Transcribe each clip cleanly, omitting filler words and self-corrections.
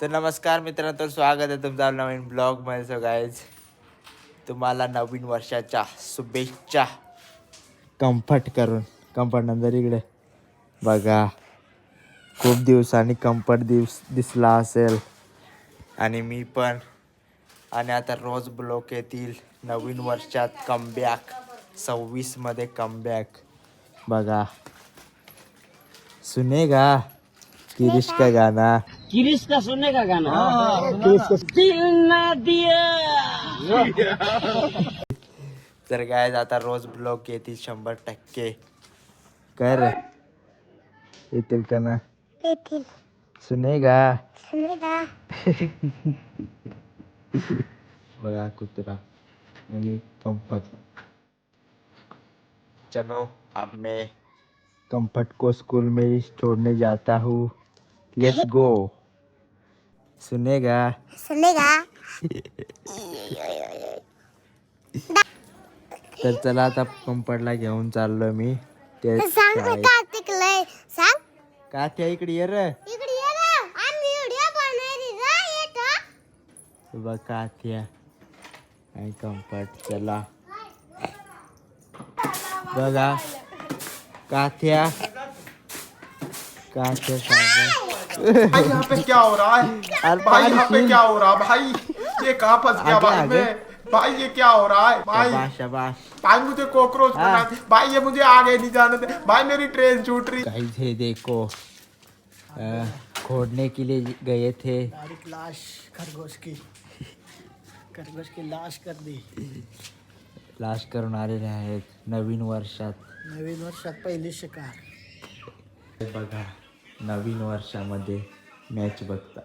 तर नमस्कार मित्रांनो, तर स्वागत आहे तुमचं नवीन ब्लॉगमध्ये. सो गाईज, तुम्हाला नवीन वर्षाच्या शुभेच्छा. कम्फर्ट नंतर इकडे बघा, खूप दिवसांनी कम्फर्ट दिसला असेल आणि मी पण. आणि आता रोज ब्लॉग येतील नवीन वर्षात कमबॅक. 26 मध्ये कमबॅक बघा. सुनेगा किरिश का गाना, किरिश का सुनने का गाना दिल ना दिया. तर काय आता रोज ब्लॉग येतील 100%. काय रे, येतील का ना? येतील. सुनेगा सुनेगा. बघा कुत्रा आणि कंफर्ट. चलो अब मैं कंफर्ट को स्कूल में छोड़ने जाता हूँ. Let's go. सुनेगा. सुनेगा. तर चला आता कंफर्टला घेऊन चाललो मी. ते सांग रे कार्तिक लय सांग. का त्या इकडे ये रे. इकडे ये ना, आम्ही व्हिडिओ बनवली रे येतो. बघ का त्या आणि कंफर्ट. चला बघा काथ्या भाई यहाँ पे क्या हो रहा है? भाई यहाँ पे क्या हो रहा है? भाई ये कहाँ फंस गया भाई मैं? भाई ये क्या हो रहा है भाई? शाबाश. भाई मुझे कॉकरोच बना दे भाई, ये मुझे आगे नहीं जाने दे भाई, मेरी ट्रेन छूट रही. गाइस ये देखो, खोदने के लिए गए थे. लाश खरगोश की लाश कर दी. लाश करून आलेले आहेत नवीन वर्षात. नवीन वर्षात पहिली शिकार. बघा, नवीन वर्षामध्ये मॅच बघता.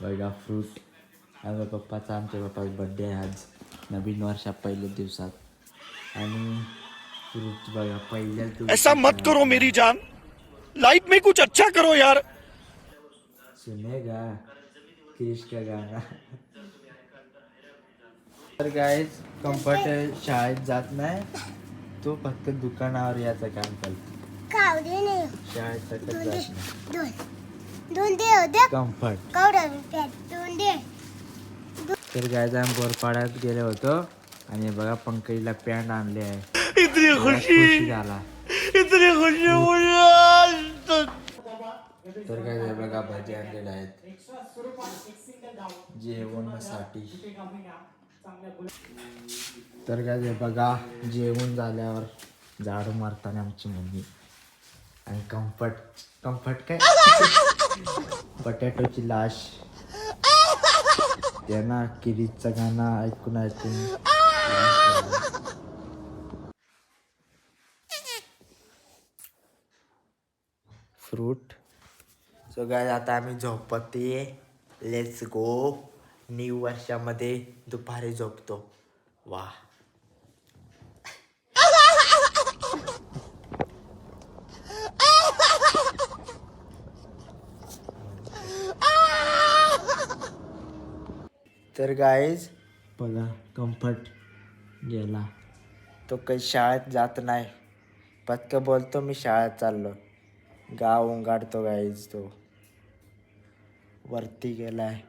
बघा फ्रूट. आमच्या पप्पाचा बर्थडे आहे आज, नवीन वर्षा पहिल्या दिवसात. आणि फ्रूट बघा पहिल्याच दिवसात. ऐसा मत करो मेरी जान, लाइफ में कुछ अच्छा करो यार. सुनेगा किरिश का गाना. तर गाईज, कंफर्ट शाळेत जात नाही, तो फक्त दुकानावर याचं काम करतो. कावडी नाही. शाळेत तसंच जात नाही. दोन दे होते. कम्फर्ट. कावडा दोन दे. तर गायचा आम्ही बोरपाड्यात गेलो होतो आणि बघा पंकजला पॅन्ट आणले आहे. इतनी खुशी झाला. इतनी खुशी मुझे. तर काय बघा भाजी आणलेल्या आहेत जेवणासाठी. तर काय बघा, जेवण झाल्यावर झाडू मारताना आमची मम्मी. आणि कम्फर्ट काय बटॅटोची लाश. त्यांना किरीचं गाणं ऐकून फ्रूट. सो गाय आता आम्ही झोपते. Let's go. न्यू वर्षामध्ये दुपारी झोपतो. वा. तर गाईज बघा, कम्फर्ट गेला. तो काही शाळेत जात नाही. पत्क बोलतो मी शाळेत चाललो. गाव उंगाडतो गाईज. तो वरती गेलाय.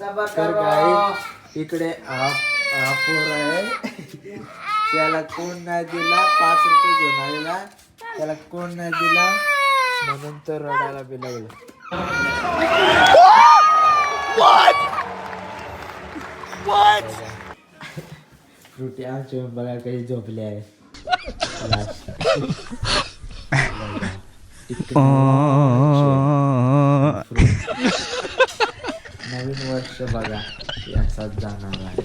तर गाईज इकडे आपोर आहे. त्याला कोण नाही दिला. 5 रुपये घेऊन आलेला, त्याला कोण नाही दिला म्हणून तो रडायला बी लागला. फ्रुटी आमचे बघा काही झोपले आहे. नवीन वर्ष बघा याचाच जाणार आहे.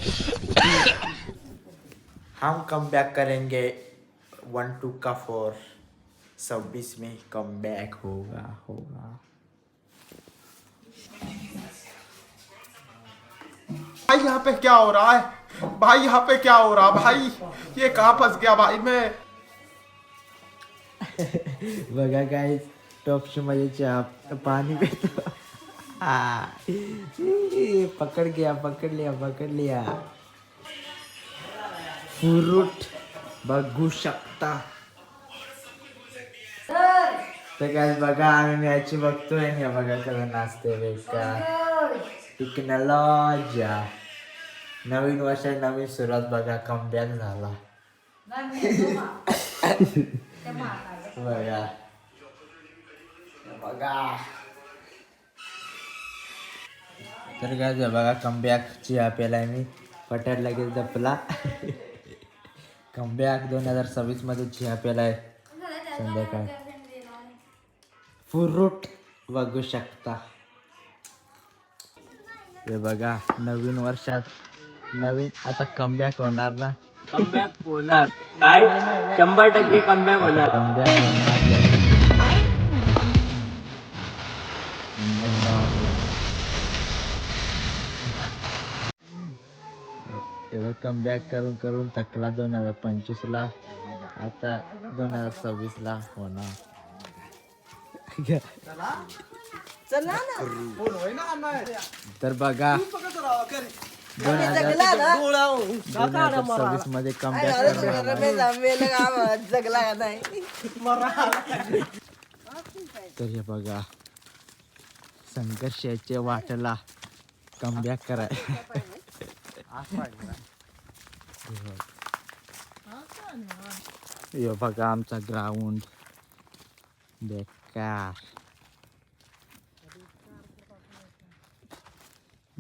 हम कम बैक करेंगे 1 2 का 4. 26 में कम बैक होगा. भाई यहाँ पे क्या हो रहा है? भाई यहाँ पे क्या हो रहा है भाई? ये कहाँ फंस गया भाई मैं? बघा काय टॉप मध्ये चहा पाणी पितो. पकड लिया. फ्रूट बघू शकता. तर काय बघा आम्ही मॅच बघतोय आणि हे बघा कसं नाचते बेकार टेक्नॉलॉजी. नवीन वर्ष नवीन सुरुवात बघा कमबॅक झाला बघा बघा. तर काय बघा कमबॅक चहा प्यायलाय मी पटाट लगेच जपला. कमबॅक 2026 मध्ये चहा प्यायलाय संध्याकाळ. फ्रूट बघू शकता. हे बघा नवीन वर्षात नवीन आता कमबॅक होणार ना. कमबॅक होणार काय 100% कमबॅक होणार. कमबॅक करून करून थकला 2025 ला. आता 2026 ला होणार. तर बघा 2026 मध्ये कमबॅक तर हे बघा संघर्षाचे वाटला कमबॅक कराय. हे बघा आमचा ग्राउंड बेकार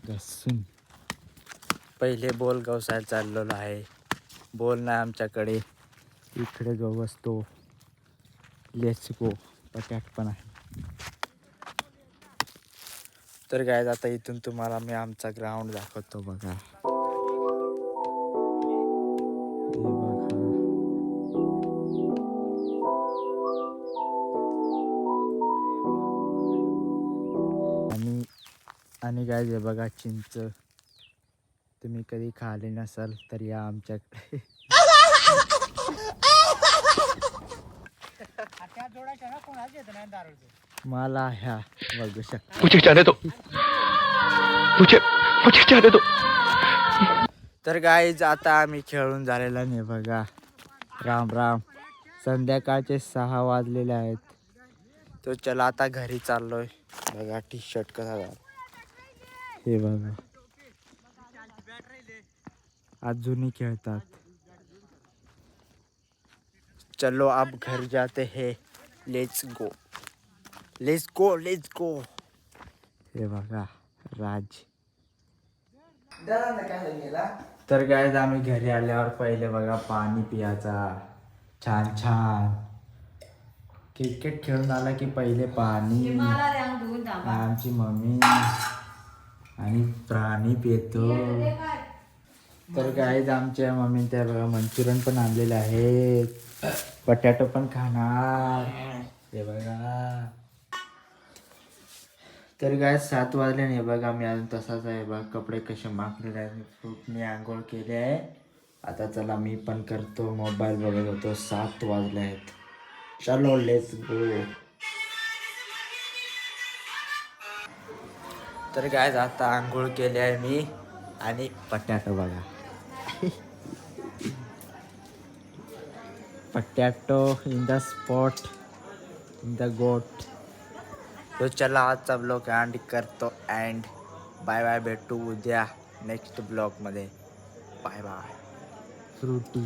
घसून. पहिले बॉल गवसायला चाललेलो आहे. बॉल नाही आमच्याकडे. इकडे गहू असतो. लेट्स गो पटाट पण आहे. तर काय आता इथून तुम्हाला मी आमचा ग्राउंड दाखवतो बघा. आणि काय जे बघा चिंच तुम्ही कधी खाल्ले नसाल तर या आमच्याकडे. मला ह्या बघू शकता. मुझे जाने दो मुझे जाने दो. तर गाईज आता आम्ही खेळून झालेला नाही बघा. राम राम. संध्याकाळचे 6 वाजलेले आहेत. तो चला आता घरी चाललोय. बघा टी शर्ट कसा झाला हे बघा. अजूनही खेळतात. चलो अब घर जाते हैं. Let's go let's go let's go. हे बघा राज. तर काय आम्ही घरी आल्यावर पहिले बघा पाणी पियाचा छान छान. क्रिकेट खेळून आला की पहिले पाणी. आमची मम्मी आणि प्राणी पितो. तर काय आमच्या मम्मी त्या बघा मंचुरियन पण आणलेले आहेत. बटाटो पण खाणार हे बघा. तर काय 7 वाजले नाही बघा. मी अजून तसाच आहे बघा. कपडे कसे माखलेले आहेत. मी आंघोळ केले आहे. आता चला मी पण करतो. मोबाईल बघत होतो. 7 वाजले आहेत. चलो लेट्स गो. तर काय आता आंघोळ केली आहे मी. आणि बटाटो बघा. Potato in the spot in the goat. तो चला आजचा ब्लॉग एंड करतो. And bye bye. भेटू उद्या नेक्स्ट ब्लॉग मध्ये. Bye bye. फ्रूटी.